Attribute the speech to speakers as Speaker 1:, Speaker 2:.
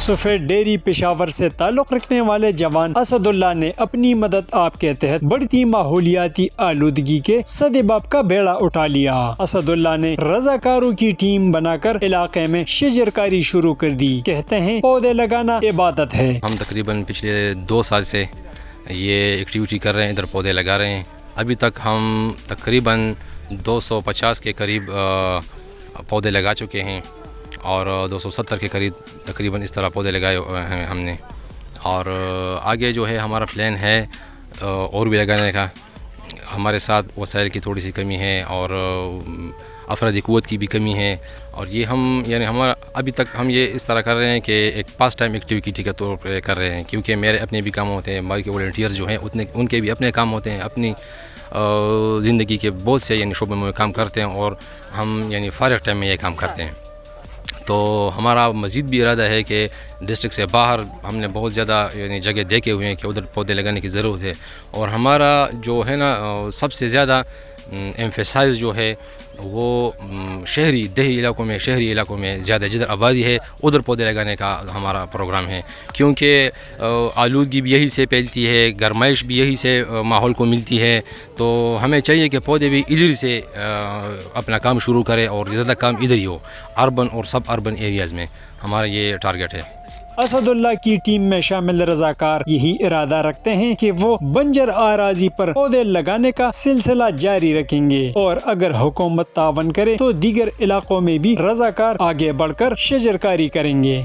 Speaker 1: سفید ڈیری پشاور سے تعلق رکھنے والے جوان اسد اللہ نے اپنی مدد آپ کے تحت بڑھتی ماحولیاتی آلودگی کے سدباب کا بیڑا اٹھا لیا۔ اسد اللہ نے رضاکاروں کی ٹیم بنا کر علاقے میں شجرکاری شروع کر دی۔ کہتے ہیں پودے لگانا عبادت ہے۔
Speaker 2: ہم تقریباً پچھلے 2 سال سے یہ ایکٹیویٹی کر رہے ہیں، ادھر پودے لگا رہے ہیں۔ ابھی تک ہم تقریباً 250 کے قریب پودے لگا چکے ہیں اور 270 کے قریب تقریباً اس طرح پودے لگائے ہیں ہم نے، اور آگے جو ہے ہمارا پلان ہے اور بھی لگانے کا۔ ہمارے ساتھ وسائل کی تھوڑی سی کمی ہے اور افرادی قوت کی بھی کمی ہے، اور یہ ہم یعنی ہمارا ابھی تک ہم یہ اس طرح کر رہے ہیں کہ ایک پاس ٹائم ایکٹیویٹی کے طور پہ کر رہے ہیں، کیونکہ میرے اپنے بھی کام ہوتے ہیں، باقی والنٹیئر جو ہیں ان کے بھی اپنے کام ہوتے ہیں، اپنی زندگی کے بہت سے یعنی شعبوں میں کام کرتے ہیں، اور ہم یعنی فارغ ٹائم میں یہ کام کرتے ہیں۔ تو ہمارا مزید بھی ارادہ ہے کہ ڈسٹرکٹ سے باہر ہم نے بہت زیادہ یعنی جگہ دیکھے ہوئے ہیں کہ ادھر پودے لگانے کی ضرورت ہے، اور ہمارا جو ہے نا سب سے زیادہ ایمفیسائز جو ہے وہ شہری علاقوں میں زیادہ جدھر آبادی ہے ادھر پودے لگانے کا ہمارا پروگرام ہے، کیونکہ آلودگی بھی یہی سے پھیلتی ہے، گرمائش بھی یہی سے ماحول کو ملتی ہے، تو ہمیں چاہیے کہ پودے بھی ادھر سے اپنا کام شروع کرے اور زیادہ کام ادھر ہی ہو، اربن اور سب اربن ایریاز میں ہمارا یہ ٹارگٹ ہے۔
Speaker 1: اسد اللہ کی ٹیم میں شامل رضاکار یہی ارادہ رکھتے ہیں کہ وہ بنجر اراضی پر پودے لگانے کا سلسلہ جاری رکھیں گے، اور اگر حکومت تعاون کرے تو دیگر علاقوں میں بھی رضاکار آگے بڑھ کر شجرکاری کریں گے۔